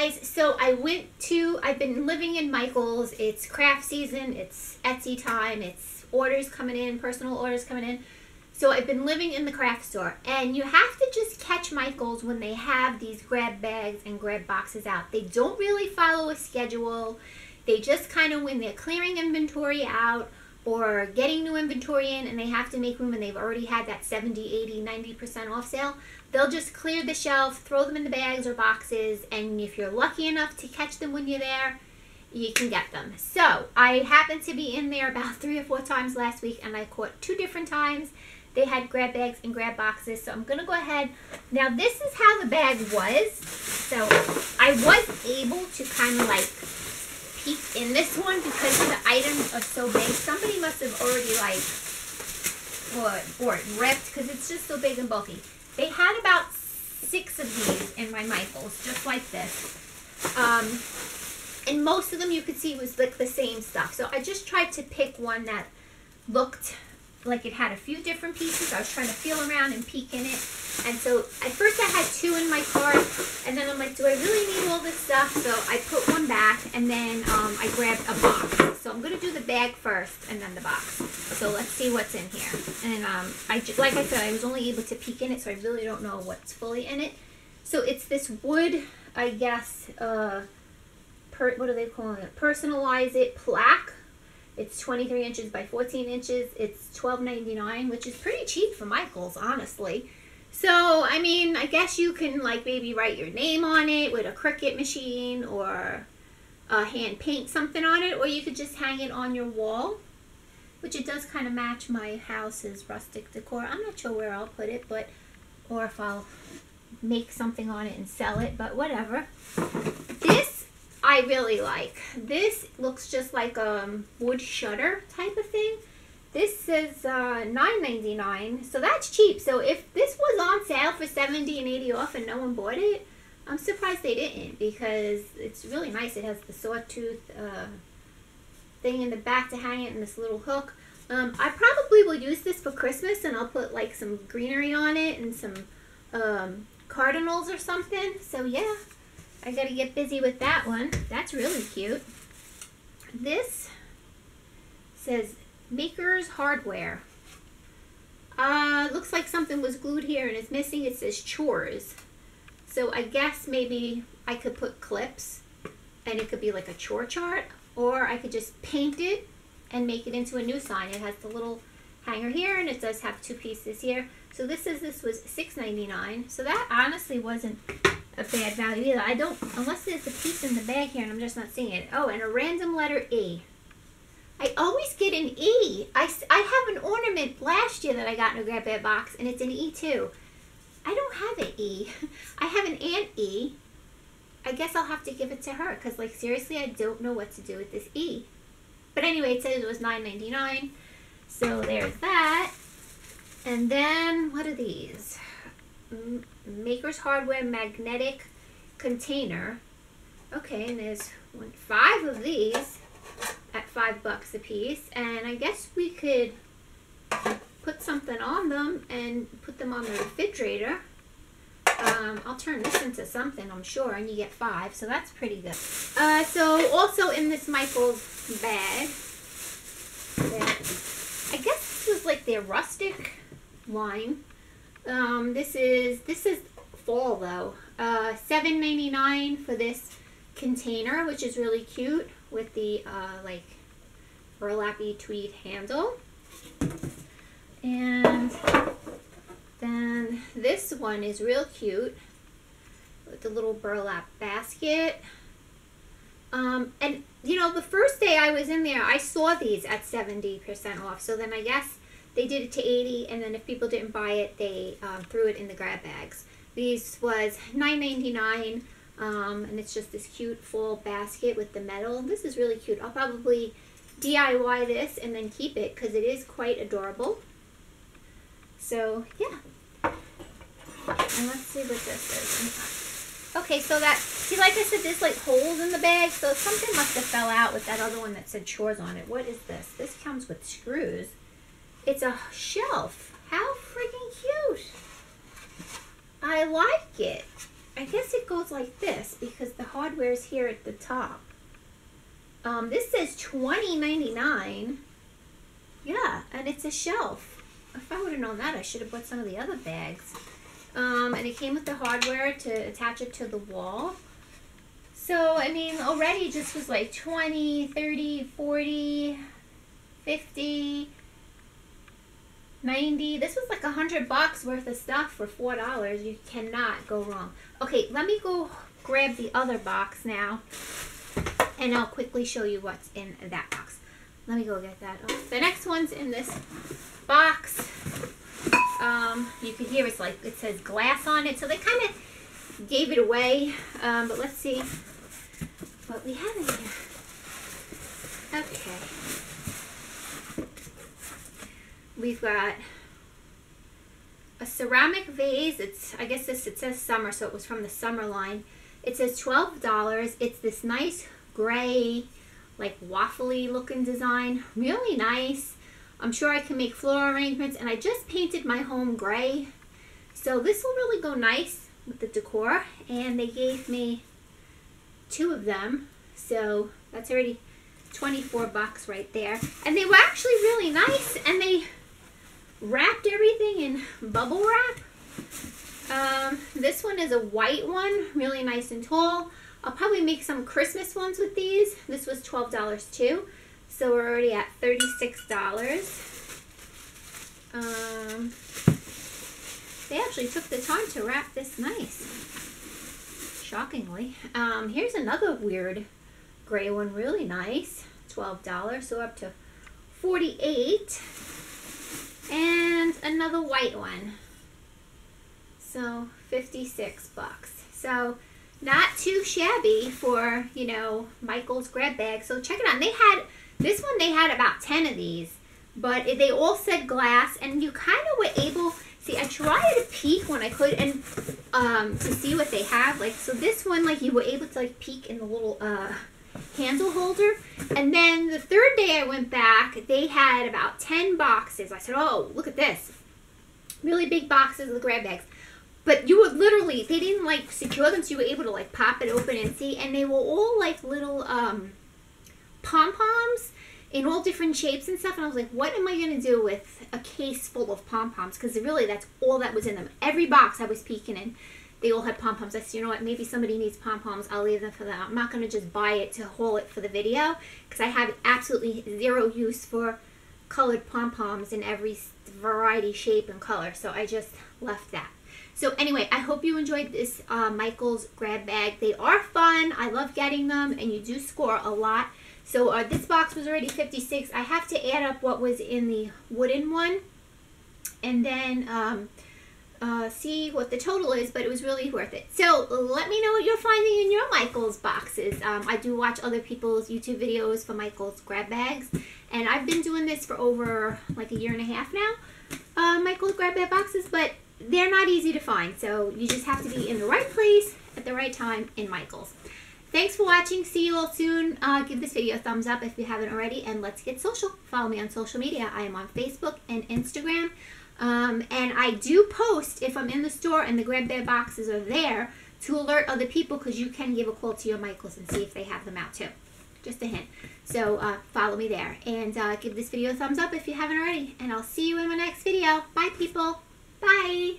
guys, so I've been living in Michael's. It's craft season, it's Etsy time, it's orders coming in, personal orders coming in. So I've been living in the craft store, and you have to just catch Michael's when they have these grab bags and grab boxes out. They don't really follow a schedule. They just kind of, when they're clearing inventory out or getting new inventory in and they have to make room and they've already had that 70, 80, 90% off sale, they'll just clear the shelf, throw them in the bags or boxes, and if you're lucky enough to catch them when you're there, you can get them. So I happened to be in there about 3 or 4 times last week, and I caught 2 different times. They had grab bags and grab boxes, so I'm going to go ahead. Now, this is how the bag was. So I was able to kind of like peek in this one because the items are so big. Somebody must have already like, or ripped, because it's just so big and bulky. They had about 6 of these in my Michael's, just like this. And most of them you could see was like the same stuff. So I just tried to pick one that looked like it had a few different pieces. I was trying to feel around and peek in it. And so at first I had 2 in my cart, and then I'm like, do I really need all this stuff? So I put one back, and then I grabbed a box. So I'm going to do the bag first and then the box. So let's see what's in here. And like I said, I was only able to peek in it, so I really don't know what's fully in it. So it's this wood, I guess, what are they calling it? Personalize It plaque. It's 23 inches by 14 inches. It's $12.99, which is pretty cheap for Michael's, honestly. So, I mean, I guess you can, like, maybe write your name on it with a Cricut machine or hand paint something on it, or you could just hang it on your wall, which it does kind of match my house's rustic decor. I'm not sure where I'll put it, but, or if I'll make something on it and sell it, but whatever. This I really like. This looks just like a wood shutter type of thing. This says $9.99, so that's cheap. So if this was on sale for 70 and 80 off and no one bought it, I'm surprised they didn't, because it's really nice. It has the sawtooth thing in the back to hang it and this little hook. I probably will use this for Christmas, and I'll put like some greenery on it and some cardinals or something. So yeah, I gotta get busy with that one. That's really cute. This says Maker's Hardware. Looks like something was glued here and it's missing. It says chores. So I guess maybe I could put clips and it could be like a chore chart, or I could just paint it and make it into a new sign. It has the little hanger here, and it does have 2 pieces here. So this says this was $6.99. So that honestly wasn't a bad value either. I don't, unless there's a piece in the bag here and I'm just not seeing it. Oh, and a random letter E. I always get an E. I have an ornament last year that I got in a grab bag box, and it's an E too. I don't have an E. I have an Aunt E. I guess I'll have to give it to her, because like seriously, I don't know what to do with this E. But anyway, it says it was $9.99. So there's that. And then, what are these? Maker's Hardware magnetic container. Okay, and there's 5 of these at $5 a piece, and I guess we could put something on them and put them on the refrigerator. I'll turn this into something, I'm sure, and you get 5, so that's pretty good. So also in this Michael's bag, I guess this was like their rustic line. This is fall though. $7.99 for this container, which is really cute, with the like burlappy tweed handle. And then this one is real cute with the little burlap basket. And you know, the first day I was in there, I saw these at 70% off. So then I guess they did it to 80, and then if people didn't buy it, they threw it in the grab bags. These was $9.99, and it's just this cute full basket with the metal. This is really cute. I'll probably DIY this and then keep it, because it is quite adorable. So yeah. And let's see what this is. Okay, so that, see, like I said, there's like holes in the bag, so something must have fell out with that other one that said chores on it. What is this? This comes with screws. It's a shelf. How freaking cute. I like it. I guess it goes like this because the hardware is here at the top. This says $20.99. Yeah, and it's a shelf. If I would have known that, I should have bought some of the other bags. And it came with the hardware to attach it to the wall. So, I mean, already just was like 20, 30, 40, 50, 90. This was like $100 worth of stuff for $4. You cannot go wrong. Okay, let me go grab the other box now, and I'll quickly show you what's in that box. Let me go get that. Oh, the next one's in this box. You can hear it's like it says glass on it, so they kind of gave it away. But let's see what we have in here. Okay. We've got a ceramic vase. I guess it says summer, so it was from the summer line. It says $12. It's this nice gray, like waffly looking design. Really nice. I'm sure I can make floral arrangements, and I just painted my home gray. So this will really go nice with the decor, and they gave me 2 of them. So that's already $24 right there. And they were actually really nice, and they wrapped everything in bubble wrap. This one is a white one, really nice and tall. I'll probably make some Christmas ones with these. This was $12 too, so we're already at $36. They actually took the time to wrap this nice, shockingly. Here's another weird gray one, really nice, $12, so up to $48. And another white one, so $56. So not too shabby for, you know, Michael's grab bag. So check it out. And they had this one, they had about 10 of these, but they all said glass, and you kind of were able, see, I tried to peek when I could, and to see what they have. Like, so this one, like, you were able to like peek in the little handle holder. And then the third day I went back, they had about 10 boxes. I said, oh, look at this. Really big boxes of the grab bags. But you would literally, they didn't like secure them, so you were able to like pop it open and see. And they were all like little pom-poms in all different shapes and stuff. And I was like, what am I going to do with a case full of pom-poms? Because really, that's all that was in them. Every box I was peeking in, they all had pom-poms. I said, you know what, maybe somebody needs pom-poms. I'll leave them for them. I'm not going to just buy it to haul it for the video, because I have absolutely zero use for colored pom-poms in every variety, shape, and color. So I just left that. So anyway, I hope you enjoyed this Michael's grab bag. They are fun. I love getting them, and you do score a lot. So this box was already $56. I have to add up what was in the wooden one, and then see what the total is, but it was really worth it. So let me know what you're finding in your Michael's boxes. I do watch other people's YouTube videos for Michael's grab bags, and I've been doing this for over like a 1.5 years now, Michael's grab bag boxes, but they're not easy to find, so you just have to be in the right place at the right time in Michael's. Thanks for watching. See you all soon. Give this video a thumbs up if you haven't already, and let's get social. Follow me on social media. I am on Facebook and Instagram, and I do post if I'm in the store and the grab bag boxes are there to alert other people, because you can give a call to your Michael's and see if they have them out too. Just a hint. So follow me there, and give this video a thumbs up if you haven't already, and I'll see you in my next video. Bye, people. Bye.